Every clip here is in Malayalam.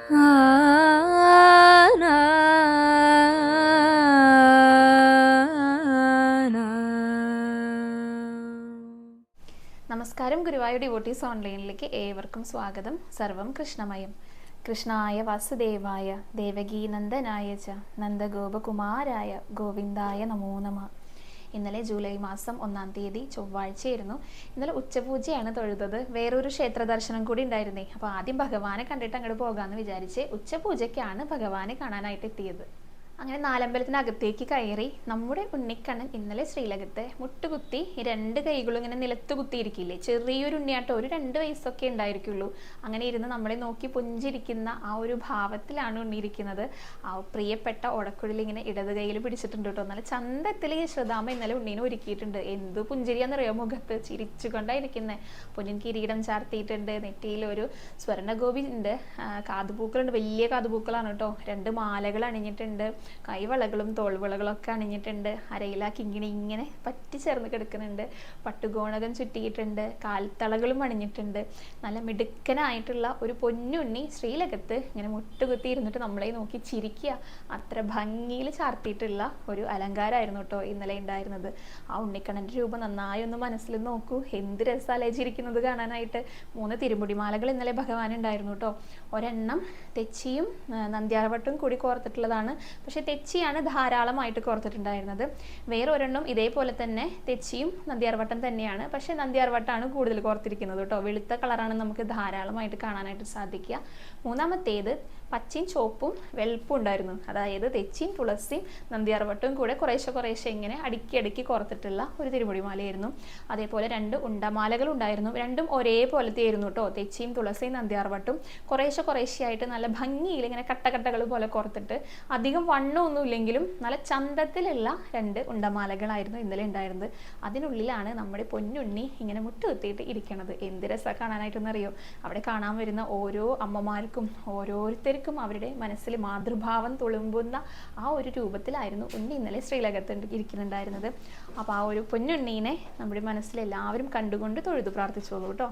നമസ്കാരം. ഗുരുവായൂർ ഡിവോട്ടീസ് ഓൺലൈനിലേക്ക് ഏവർക്കും സ്വാഗതം. സർവം കൃഷ്ണമയം. കൃഷ്ണായ വാസുദേവായ ദേവകീ നന്ദനായ ച നന്ദഗോപകുമാരായ ഗോവിന്ദായ നമോ നമഃ. ഇന്നലെ ജൂലൈ മാസം 1-ാം തീയതി ചൊവ്വാഴ്ചയായിരുന്നു. ഇന്നലെ ഉച്ചപൂജയാണ് തൊഴുതത്. വേറൊരു ക്ഷേത്ര ദർശനം കൂടി ഉണ്ടായിരുന്നേ. അപ്പോൾ ആദ്യം ഭഗവാനെ കണ്ടിട്ട് അങ്ങോട്ട് പോകാമെന്ന് വിചാരിച്ച് ഉച്ചപൂജയ്ക്കാണ് ഭഗവാനെ കാണാനായിട്ട് എത്തിയത്. അങ്ങനെ നാലമ്പലത്തിനകത്തേക്ക് കയറി നമ്മുടെ ഉണ്ണിക്കണ്ണൻ ഇന്നലെ ശ്രീലകത്തെ മുട്ടുകുത്തി രണ്ട് കൈകളും ഇങ്ങനെ നിലത്ത് കുത്തിയിരിക്കില്ലേ, ചെറിയൊരു ഉണ്ണിയാട്ടോ, ഒരു 2 വയസ്സൊക്കെ ഉണ്ടായിരിക്കുള്ളൂ. അങ്ങനെ ഇരുന്ന് നമ്മളെ നോക്കി പുഞ്ചിരിക്കുന്ന ആ ഒരു ഭാവത്തിലാണ് ഉണ്ണിയിരിക്കുന്നത്. ആ പ്രിയപ്പെട്ട ഓടക്കുഴൽ ഇങ്ങനെ ഇടത് കൈയിൽ പിടിച്ചിട്ടുണ്ട് കേട്ടോ. നല്ല ചന്തത്തിൽ യശോദാമ്മ ഇന്നലെ ഉണ്ണീനെ ഒരുക്കിയിട്ടുണ്ട്. എന്ത് പുഞ്ചിരിയാന്നറിയോ, മുഖത്ത് ചിരിച്ചുകൊണ്ടായിരിക്കുന്നത്. പൊന്നിൻ കിരീടം ചാർത്തിയിട്ടുണ്ട്, നെറ്റിയിൽ ഒരു സ്വർണ്ണഗോപി ഉണ്ട്, കാതുപൂക്കളുണ്ട്, വലിയ കാതുപൂക്കളാണ് കേട്ടോ. 2 മാലകൾ അണിഞ്ഞിട്ടുണ്ട്, കൈവളകളും തോൾവളകളൊക്കെ അണിഞ്ഞിട്ടുണ്ട്. അരയില കിങ്ങിണി ഇങ്ങനെ പറ്റിച്ചേർന്ന് കിടക്കുന്നുണ്ട്, പട്ടുകോണകം ചുറ്റിയിട്ടുണ്ട്, കാൽത്തളകളും അണിഞ്ഞിട്ടുണ്ട്. നല്ല മിടുക്കനായിട്ടുള്ള ഒരു പൊന്നുണ്ണി ശ്രീലകത്ത് ഇങ്ങനെ മുട്ടുകുത്തി ഇരുന്നിട്ട് നമ്മളെ നോക്കി ചിരിക്കുക. അത്ര ഭംഗിയിൽ ചാർത്തിയിട്ടുള്ള ഒരു അലങ്കാരമായിരുന്നു കേട്ടോ ഇന്നലെ ഉണ്ടായിരുന്നത്. ആ ഉണ്ണിക്കണ്ണൻ്റെ രൂപം നന്നായി ഒന്ന് മനസ്സിൽ നോക്കൂ. എന്ത് രസമല്ലേ ചിരിക്കുന്നത് കാണാനായിട്ട്. 3 തിരുമുടിമാലകൾ ഇന്നലെ ഭഗവാൻ ഉണ്ടായിരുന്നു കേട്ടോ. ഒരെണ്ണം തെച്ചിയും നന്ദ്യാർവട്ടും കൂടി കോർത്തിട്ടുള്ളതാണ്. പക്ഷെ തെച്ചിയാണ് ധാരാളമായിട്ട് കോർത്തിട്ടുണ്ടായിരുന്നത്. വേറെ ഒരെണ്ണം ഇതേപോലെ തന്നെ തെച്ചിയും നന്ദ്യാർവട്ടം തന്നെയാണ്. പക്ഷെ നന്ദ്യാർവട്ടാണ് കൂടുതൽ കോർത്തിരിക്കുന്നത് കേട്ടോ. വെളുത്ത കളറാണ് നമുക്ക് ധാരാളമായിട്ട് കാണാനായിട്ട് സാധിക്കുക. 3-മത്തേത് പച്ചയും ചുവപ്പും വെളുപ്പും ഉണ്ടായിരുന്നു. അതായത് തെച്ചിയും തുളസിയും നന്ദ്യാർവട്ടവും കൂടെ കുറേശ്ശെ ഇങ്ങനെ അടുക്കി കോർത്തിട്ടുള്ള ഒരു തിരുമുടിമാലയായിരുന്നു. അതേപോലെ 2 ഉണ്ടമാലകൾ ഉണ്ടായിരുന്നു. രണ്ടും ഒരേപോലത്തെ ആയിരുന്നു കേട്ടോ. തെച്ചിയും തുളസിയും നന്ദ്യാർവട്ടും കുറേശ്ശെയായിട്ട് നല്ല ഭംഗിയിൽ ഇങ്ങനെ കട്ടകൾ പോലെ കോർത്തിട്ട് അധികം വണ്ണമൊന്നും ഇല്ലെങ്കിലും നല്ല ചന്തത്തിലുള്ള 2 ഉണ്ടമാലകളായിരുന്നു ഇന്നലെ ഉണ്ടായിരുന്നത്. അതിനുള്ളിലാണ് നമ്മുടെ പൊന്നുണ്ണി ഇങ്ങനെ മുട്ടുകുത്തിയിട്ട് ഇരിക്കണത്. എന്ത് രസമാണ് കാണാനായിട്ടെന്നറിയോ. അവിടെ കാണാൻ വരുന്ന ഓരോ അമ്മമാർക്കും ഓരോരുത്തർക്കും അവരുടെ മനസ്സിൽ മാതൃഭാവം തുളുമ്പുന്ന ആ ഒരു രൂപത്തിലായിരുന്നു ഉണ്ണി ഇന്നലെ ശ്രീലകത്ത് ഇരിക്കുന്നുണ്ടായിരുന്നത്. അപ്പോൾ ആ ഒരു പൊന്നുണ്ണീനെ നമ്മുടെ മനസ്സിൽ എല്ലാവരും കണ്ടുകൊണ്ട് തൊഴുതു പ്രാർത്ഥിച്ചോളൂ കേട്ടോ.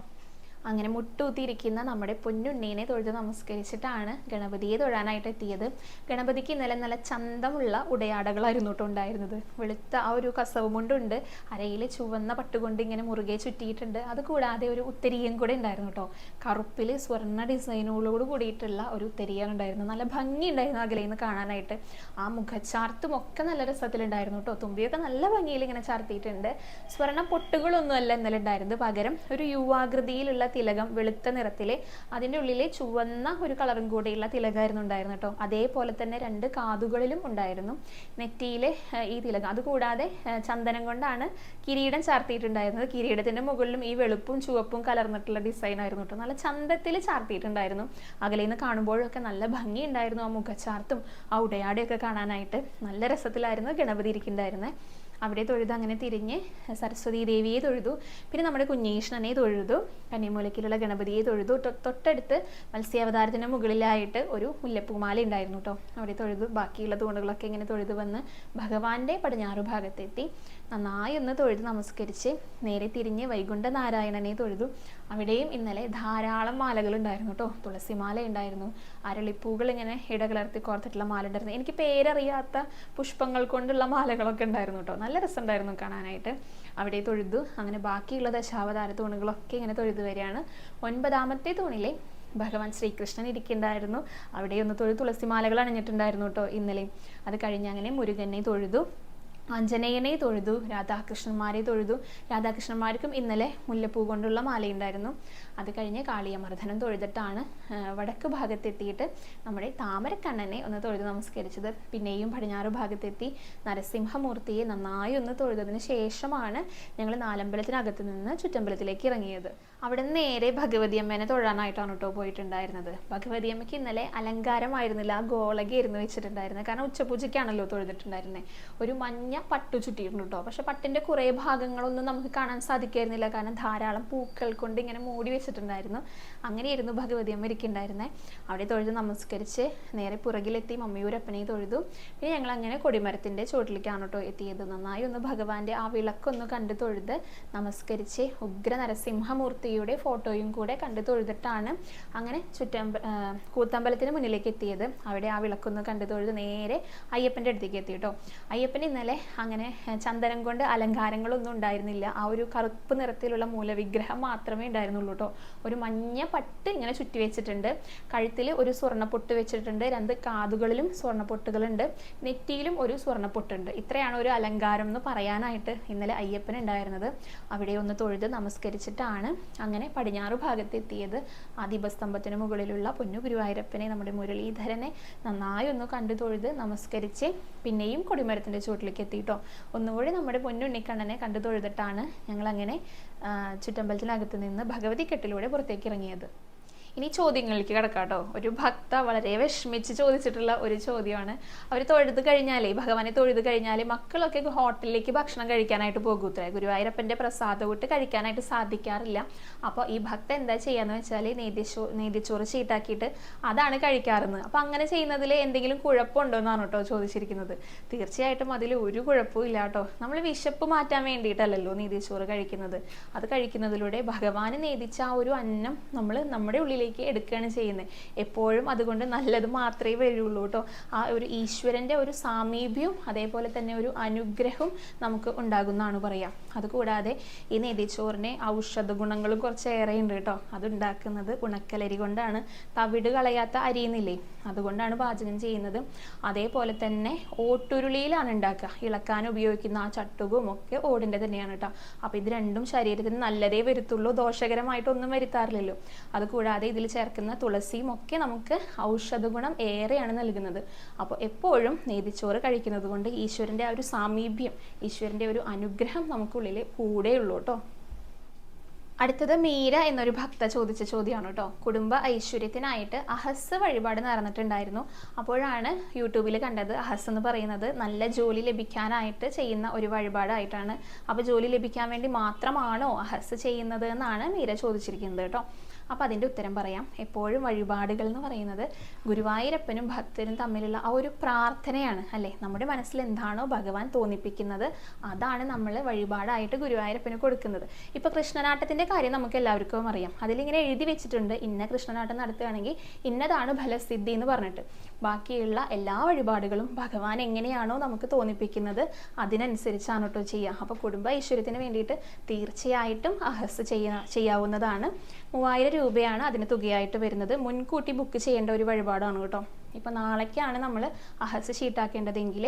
അങ്ങനെ മുട്ടുകുത്തിയിരിക്കുന്ന നമ്മുടെ പൊന്നുണ്ണീനെ തൊഴുത് നമസ്കരിച്ചിട്ടാണ് ഗണപതിയെ തൊഴാനായിട്ട് എത്തിയത്. ഗണപതിക്ക് ഇന്നലെ നല്ല ചന്തമുള്ള ഉടയാടകളായിരുന്നു കേട്ടോ ഉണ്ടായിരുന്നത്. വെളുത്ത ആ ഒരു കസവ് മുണ്ടുണ്ട്, അരയിൽ ചുവന്ന പട്ടുകൊണ്ട് ഇങ്ങനെ മുറുകെ ചുറ്റിയിട്ടുണ്ട്. അതുകൂടാതെ ഒരു ഉത്തരീയം കൂടെ ഉണ്ടായിരുന്നു കേട്ടോ. കറുപ്പിൽ സ്വർണ്ണ ഡിസൈനുകളോട് കൂടിയിട്ടുള്ള ഒരു ഉത്തരീയാണ് ഉണ്ടായിരുന്നു. നല്ല ഭംഗി ഉണ്ടായിരുന്നു അകലയിൽ നിന്ന് കാണാനായിട്ട്. ആ മുഖച്ചാർത്തും ഒക്കെ നല്ല രസത്തിലുണ്ടായിരുന്നു കേട്ടോ. തുമ്പിയൊക്കെ നല്ല ഭംഗിയിൽ ഇങ്ങനെ ചാർത്തിയിട്ടുണ്ട്. സ്വർണ്ണ പൊട്ടുകളൊന്നും അല്ല ഇന്നലെ ഉണ്ടായിരുന്നത്. പകരം ഒരു യുവാകൃതിയിലുള്ള തിലകം, വെളുത്ത നിറത്തിലെ, അതിൻ്റെ ഉള്ളിലെ ചുവന്ന ഒരു കളറും കൂടെയുള്ള തിലകമായിരുന്നു ഉണ്ടായിരുന്നു കേട്ടോ. അതേപോലെ തന്നെ 2 കാതുകളിലും ഉണ്ടായിരുന്നു നെറ്റിയിലെ ഈ തിലകം. അതുകൂടാതെ ചന്ദനം കൊണ്ടാണ് കിരീടം ചാർത്തിയിട്ടുണ്ടായിരുന്നത്. കിരീടത്തിന്റെ മുകളിലും ഈ വെളുപ്പും ചുവപ്പും കലർന്നിട്ടുള്ള ഡിസൈൻ ആയിരുന്നു കേട്ടോ. നല്ല ചന്തത്തിൽ ചാർത്തിയിട്ടുണ്ടായിരുന്നു. അകലെ നിന്ന് കാണുമ്പോഴൊക്കെ നല്ല ഭംഗി ഉണ്ടായിരുന്നു. ആ മുഖച്ചാർത്തും ആ ഉടയാടയൊക്കെ കാണാനായിട്ട് നല്ല രസത്തിലായിരുന്നു ഗണപതി ഇരിക്കുന്നുണ്ടായിരുന്നത്. അവിടെ തൊഴുത് അങ്ങനെ തിരിഞ്ഞ് സരസ്വതി ദേവിയെ തൊഴുതു. പിന്നെ നമ്മുടെ കുഞ്ഞീഷ്ണനെ തൊഴുതു. കന്നിമൂലക്കിലുള്ള ഗണപതിയെ തൊഴുതു. തൊട്ടടുത്ത് മത്സ്യാവതാരത്തിന് മുകളിലായിട്ട് ഒരു മുല്ലപ്പൂമാല ഉണ്ടായിരുന്നു കേട്ടോ. അവിടെ തൊഴുതു. ബാക്കിയുള്ള തൂണുകളൊക്കെ ഇങ്ങനെ തൊഴുതു വന്ന് ഭഗവാന്റെ പടിഞ്ഞാറു ഭാഗത്തെത്തി നന്നായി ഒന്ന് തൊഴുത് നമസ്കരിച്ച് നേരെ തിരിഞ്ഞ് വൈകുണ്ഠ നാരായണനെ തൊഴുതു. അവിടെയും ഇന്നലെ ധാരാളം മാലകൾ ഉണ്ടായിരുന്നു കേട്ടോ. തുളസിമാല ഉണ്ടായിരുന്നു, അരളിപ്പൂകൾ ഇങ്ങനെ ഇടകലർത്തി കോർത്തിട്ടുള്ള മാല ഉണ്ടായിരുന്നു. എനിക്ക് പേരറിയാത്ത പുഷ്പങ്ങൾ കൊണ്ടുള്ള മാലകളൊക്കെ ഉണ്ടായിരുന്നു കേട്ടോ. നല്ല രസമുണ്ടായിരുന്നു കാണാനായിട്ട്. അവിടെ തൊഴുതു. അങ്ങനെ ബാക്കിയുള്ള ദശാവതാര തൂണുകളൊക്കെ ഇങ്ങനെ തൊഴുതു വരികയാണ്. 9-മത്തെ തൂണിലെ ഭഗവാൻ ശ്രീകൃഷ്ണൻ ഇരിക്കുന്നുണ്ടായിരുന്നു. അവിടെ ഒന്ന് തുളസിമാലകൾ അണിഞ്ഞിട്ടുണ്ടായിരുന്നു കേട്ടോ ഇന്നലെ. അത് കഴിഞ്ഞ് അങ്ങനെ മുരുകനെ തൊഴുതു, ആഞ്ജനേയനെ തൊഴുതു, രാധാകൃഷ്ണന്മാരെ തൊഴുതു. രാധാകൃഷ്ണന്മാർക്കും ഇന്നലെ മുല്ലപ്പൂ കൊണ്ടുള്ള മാലയുണ്ടായിരുന്നു. അത് കഴിഞ്ഞ് കാളിയമർദ്ദനം തൊഴുതിട്ടാണ് വടക്ക് ഭാഗത്തെത്തിയിട്ട് നമ്മുടെ താമരക്കണ്ണനെ ഒന്ന് തൊഴുത് നമസ്കരിച്ചത്. പിന്നെയും പടിഞ്ഞാറ് ഭാഗത്തെത്തി നരസിംഹമൂർത്തിയെ നന്നായി ഒന്ന് തൊഴുതതിന് ശേഷമാണ് ഞങ്ങൾ നാലമ്പലത്തിനകത്ത് നിന്ന് ചുറ്റമ്പലത്തിലേക്ക് ഇറങ്ങിയത്. അവിടെ നിന്ന് നേരെ ഭഗവതി അമ്മേനെ തൊഴാനായിട്ടാണ് കേട്ടോ പോയിട്ടുണ്ടായിരുന്നത്. ഭഗവതി അമ്മയ്ക്ക് ഇന്നലെ അലങ്കാരമായിരുന്നില്ല, ആ ഗോളകയായിരുന്നു വെച്ചിട്ടുണ്ടായിരുന്നത്. കാരണം ഉച്ചപൂജയ്ക്കാണല്ലോ തൊഴുതിട്ടുണ്ടായിരുന്നത്. ഒരു മഞ്ഞ പട്ടു ചുറ്റിയിട്ടുണ്ട് കേട്ടോ. പക്ഷെ പട്ടിൻ്റെ കുറേ ഭാഗങ്ങളൊന്നും നമുക്ക് കാണാൻ സാധിക്കായിരുന്നില്ല, കാരണം ധാരാളം പൂക്കൾ കൊണ്ട് ഇങ്ങനെ മൂടി വെച്ചിട്ടുണ്ടായിരുന്നു. അങ്ങനെയായിരുന്നു ഭഗവതി അമ്മ ഇരിക്കുന്നുണ്ടായിരുന്നത്. അവിടെ തൊഴുത് നമസ്കരിച്ച് നേരെ പുറകിലെത്തി മമ്മിയൂരപ്പനെ തൊഴുതു. പിന്നെ ഞങ്ങൾ അങ്ങനെ കൊടിമരത്തിൻ്റെ ചോട്ടിലേക്കാണ് കേട്ടോ എത്തിയത്. നന്നായി ഒന്ന് ഭഗവാന്റെ ആ വിളക്കൊന്ന് കണ്ടു തൊഴുത് നമസ്കരിച്ച് ഉഗ്ര നരസിംഹമൂർത്തിയുടെ ഫോട്ടോയും കൂടെ കണ്ടു തൊഴുതിട്ടാണ് അങ്ങനെ കൂത്തമ്പലത്തിന് മുന്നിലേക്ക് എത്തിയത്. അവിടെ ആ വിളക്കൊന്ന് കണ്ടു തൊഴുത് നേരെ അയ്യപ്പൻ്റെ അടുത്തേക്ക് എത്തി കേട്ടോ. അയ്യപ്പൻ ഇന്നലെ അങ്ങനെ ചന്ദനം കൊണ്ട് അലങ്കാരങ്ങളൊന്നും ഉണ്ടായിരുന്നില്ല. ആ ഒരു കറുപ്പ് നിറത്തിലുള്ള മൂലവിഗ്രഹം മാത്രമേ ഉണ്ടായിരുന്നുള്ളൂ കേട്ടോ. ഒരു മഞ്ഞ പട്ട് ഇങ്ങനെ ചുറ്റി വെച്ചിട്ടുണ്ട്. കഴുത്തിൽ ഒരു സ്വർണ്ണപ്പൊട്ട് വെച്ചിട്ടുണ്ട്. 2 കാതുകളിലും സ്വർണ്ണപ്പൊട്ടുകളുണ്ട്. നെറ്റിയിലും ഒരു സ്വർണ്ണപ്പൊട്ടുണ്ട്. ഇത്രയാണ് ഒരു അലങ്കാരം എന്ന് പറയാനായിട്ട് ഇന്നലെ അയ്യപ്പൻ ഉണ്ടായിരുന്നത്. അവിടെ ഒന്ന് തൊഴുത് നമസ്കരിച്ചിട്ടാണ് അങ്ങനെ പടിഞ്ഞാറ് ഭാഗത്ത് എത്തിയത്. ആ ദീപസ്തംഭത്തിന് മുകളിലുള്ള പൊന്നു ഗുരുവായൂരപ്പനെ, നമ്മുടെ മുരളീധരനെ നന്നായി ഒന്ന് കണ്ടു തൊഴുത് നമസ്കരിച്ച് പിന്നെയും കൊടിമരത്തിൻ്റെ ചുവട്ടിലേക്ക് എത്തിയിട്ടോ. ഒന്നുകൂടി നമ്മുടെ പൊന്നുണ്ണിക്കണ്ണനെ കണ്ടു തൊഴുതിട്ടാണ് ഞങ്ങളങ്ങനെ ചുറ്റമ്പലത്തിനകത്ത് നിന്ന് ഭഗവതി കെട്ടിലൂടെ പുറത്തേക്ക് ഇറങ്ങിയത്. ഇനി ചോദ്യങ്ങളിലേക്ക് കിടക്കാം കേട്ടോ. ഒരു ഭക്ത വളരെ വിഷമിച്ച് ചോദിച്ചിട്ടുള്ള ഒരു ചോദ്യമാണ്. അവർ തൊഴുത് കഴിഞ്ഞാലേ, ഭഗവാനെ തൊഴുത് കഴിഞ്ഞാൽ മക്കളൊക്കെ ഹോട്ടലിലേക്ക് ഭക്ഷണം കഴിക്കാനായിട്ട് പോകൂത്രേ. ഗുരുവായൂരപ്പൻ്റെ പ്രസാദം വിട്ട് കഴിക്കാനായിട്ട് സാധിക്കാറില്ല. അപ്പോൾ ഈ ഭക്ത എന്താ ചെയ്യാന്ന് വെച്ചാൽ നെയ്തിച്ചോറ് ചീട്ടാക്കിയിട്ട് അതാണ് കഴിക്കാറെന്ന്. അപ്പോൾ അങ്ങനെ ചെയ്യുന്നതിൽ എന്തെങ്കിലും കുഴപ്പമുണ്ടോ എന്നാണ് കേട്ടോ ചോദിച്ചിരിക്കുന്നത്. തീർച്ചയായിട്ടും അതിൽ ഒരു കുഴപ്പവും ഇല്ല കേട്ടോ. നമ്മൾ വിശപ്പ് മാറ്റാൻ വേണ്ടിയിട്ടല്ലല്ലോ നെയ്തിച്ചോറ് കഴിക്കുന്നത്. അത് കഴിക്കുന്നതിലൂടെ ഭഗവാന് നേദിച്ച ആ ഒരു അന്നം നമ്മൾ നമ്മുടെ ഉള്ളിലേക്ക് എടുക്കുകയാണ് ചെയ്യുന്നത്. എപ്പോഴും അതുകൊണ്ട് നല്ലത് മാത്രമേ വരുള്ളൂ കേട്ടോ. ആ ഒരു ഈശ്വരൻ്റെ ഒരു സാമീപ്യവും അതേപോലെ തന്നെ ഒരു അനുഗ്രഹവും നമുക്ക് ഉണ്ടാകുന്നതാണ് പറയാം. അതുകൂടാതെ ഈ നെയ്തിച്ചോറിന് ഔഷധ ഗുണങ്ങളും കുറച്ചേറെ ഉണ്ട് കേട്ടോ. അതുണ്ടാക്കുന്നത് ഉണക്കലരി കൊണ്ടാണ്. തവിട് കളയാത്ത അരിയുന്നില്ലേ, അതുകൊണ്ടാണ് പാചകം ചെയ്യുന്നത്. അതേപോലെ തന്നെ ഓട്ടുരുളിയിലാണ് ഉണ്ടാക്കുക. ഇളക്കാൻ ഉപയോഗിക്കുന്ന ആ ചട്ടുകവും ഒക്കെ ഓടിൻ്റെ തന്നെയാണ് കേട്ടോ. അപ്പോൾ ഇത് രണ്ടും ശരീരത്തിന് നല്ലതേ വരുത്തുള്ളൂ, ദോഷകരമായിട്ടൊന്നും വരുത്താറില്ലല്ലോ. അതുകൂടാതെ ഇതിൽ ചേർക്കുന്ന തുളസിയും ഒക്കെ നമുക്ക് ഔഷധ ഗുണം ഏറെയാണ് നൽകുന്നത്. അപ്പോൾ എപ്പോഴും നെയ്തിച്ചോറ് കഴിക്കുന്നത് കൊണ്ട് ഈശ്വരൻ്റെ ആ ഒരു സാമീപ്യം, ഈശ്വരൻ്റെ ഒരു അനുഗ്രഹം നമുക്കുള്ളിൽ കൂടെയുള്ളൂ കേട്ടോ. അടുത്തത് മീര എന്നൊരു ഭക്ത ചോദിച്ച ചോദ്യമാണ് കേട്ടോ. കുടുംബ ഐശ്വര്യത്തിനായിട്ട് അഹസ് വഴിപാട് നടന്നിട്ടുണ്ടായിരുന്നു. അപ്പോഴാണ് യൂട്യൂബിൽ കണ്ടത് അഹസ് എന്ന് പറയുന്നത് നല്ല ജോലി ലഭിക്കാനായിട്ട് ചെയ്യുന്ന ഒരു വഴിപാടായിട്ടാണ്. അപ്പോൾ ജോലി ലഭിക്കാൻ വേണ്ടി മാത്രമാണോ അഹസ് ചെയ്യുന്നത് എന്നാണ് മീര ചോദിച്ചിരിക്കുന്നത് കേട്ടോ. അപ്പോൾ അതിൻ്റെ ഉത്തരം പറയാം. എപ്പോഴും വഴിപാടുകൾ എന്ന് പറയുന്നത് ഗുരുവായൂരപ്പനും ഭക്തരും തമ്മിലുള്ള ആ ഒരു പ്രാർത്ഥനയാണ് അല്ലേ. നമ്മുടെ മനസ്സിൽ എന്താണോ ഭഗവാൻ തോന്നിപ്പിക്കുന്നത് അതാണ് നമ്മൾ വഴിപാടായിട്ട് ഗുരുവായൂരപ്പന് കൊടുക്കുന്നത്. ഇപ്പോൾ കൃഷ്ണനാട്ടത്തിൻ്റെ കാര്യം നമുക്ക് എല്ലാവർക്കും അറിയാം. അതിലിങ്ങനെ എഴുതി വെച്ചിട്ടുണ്ട്, ഇന്ന കൃഷ്ണനാട്ടം നടത്തുകയാണെങ്കിൽ ഇന്നതാണ് ഫലസിദ്ധി എന്ന് പറഞ്ഞിട്ട്. ബാക്കിയുള്ള എല്ലാ വഴിപാടുകളും ഭഗവാൻ എങ്ങനെയാണോ നമുക്ക് തോന്നിപ്പിക്കുന്നത് അതിനനുസരിച്ചാണ് കേട്ടോ ചെയ്യുക. അപ്പോൾ കുടുംബ ഐശ്വര്യത്തിന് വേണ്ടിയിട്ട് തീർച്ചയായിട്ടും അഹസ് ചെയ്യാവുന്നതാണ്. 3000 രൂപയാണ് അതിന് തുകയായിട്ട് വരുന്നത്. മുൻകൂട്ടി ബുക്ക് ചെയ്യേണ്ട ഒരു വഴിപാടാണ് കേട്ടോ. ഇപ്പോൾ നാളേക്കാണ് നമ്മൾ അഹസ് ഷീട്ടാക്കേണ്ടതെങ്കിൽ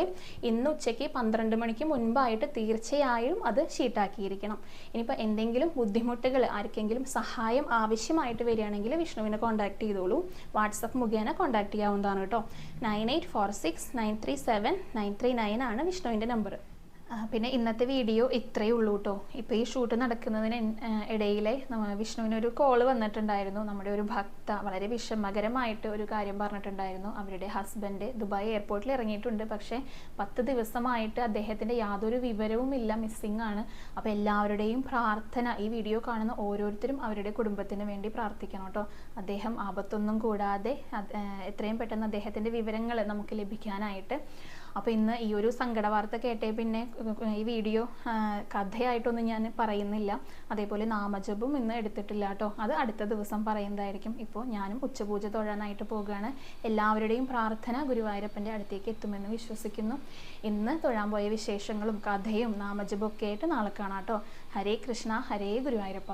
ഇന്ന് ഉച്ചയ്ക്ക് 12 മണിക്ക് മുൻപായിട്ട് തീർച്ചയായും അത് ഷീട്ടാക്കിയിരിക്കണം. ഇനിയിപ്പോൾ എന്തെങ്കിലും ബുദ്ധിമുട്ടുകൾ, ആർക്കെങ്കിലും സഹായം ആവശ്യമായിട്ട് വരികയാണെങ്കിൽ വിഷ്ണുവിനെ കോൺടാക്ട് ചെയ്തോളൂ. വാട്സപ്പ് മുഖേന കോൺടാക്ട് ചെയ്യാവുന്നതാണ് കേട്ടോ. 9846937939 ആണ് വിഷ്ണുവിൻ്റെ നമ്പർ. പിന്നെ ഇന്നത്തെ വീഡിയോ ഇത്രയേ ഉള്ളൂ കേട്ടോ. ഇപ്പോൾ ഈ ഷൂട്ട് നടക്കുന്നതിന് ഇടയിലെ വിഷ്ണുവിനൊരു കോള് വന്നിട്ടുണ്ടായിരുന്നു. നമ്മുടെ ഒരു ഭക്ത വളരെ വിഷമകരമായിട്ട് ഒരു കാര്യം പറഞ്ഞിട്ടുണ്ടായിരുന്നു. അവരുടെ ഹസ്ബൻഡ് ദുബായ് എയർപോർട്ടിൽ ഇറങ്ങിയിട്ടുണ്ട്, പക്ഷേ 10 ദിവസമായിട്ട് അദ്ദേഹത്തിൻ്റെ യാതൊരു വിവരവും ഇല്ല, മിസ്സിംഗ് ആണ്. അപ്പോൾ എല്ലാവരുടെയും പ്രാർത്ഥന, ഈ വീഡിയോ കാണുന്ന ഓരോരുത്തരും അവരുടെ കുടുംബത്തിന് വേണ്ടി പ്രാർത്ഥിക്കണം കേട്ടോ. അദ്ദേഹം ആപത്തൊന്നും കൂടാതെ എത്രയും പെട്ടെന്ന് അദ്ദേഹത്തിൻ്റെ വിവരങ്ങൾ നമുക്ക് ലഭിക്കാനായിട്ട്. അപ്പോൾ ഇന്ന് ഈ ഒരു സങ്കട വാർത്ത കേട്ടേ പിന്നെ ഈ വീഡിയോ കഥയായിട്ടൊന്നും ഞാൻ പറയുന്നില്ല. അതേപോലെ നാമജപം ഇന്ന് എടുത്തിട്ടില്ല കേട്ടോ. അത് അടുത്ത ദിവസം പറയുന്നതായിരിക്കും. ഇപ്പോൾ ഞാനും ഉച്ചപൂജ തൊഴാനായിട്ട് പോകുകയാണ്. എല്ലാവരുടെയും പ്രാർത്ഥന ഗുരുവായൂരപ്പൻ്റെ അടുത്തേക്ക് എത്തുമെന്ന് വിശ്വസിക്കുന്നു. ഇന്ന് തൊഴാൻ പോയ വിശേഷങ്ങളും കഥയും നാമജപം ഒക്കെ ആയിട്ട് നാളെ കാണാം കേട്ടോ. ഹരേ കൃഷ്ണ, ഹരേ ഗുരുവായൂരപ്പ.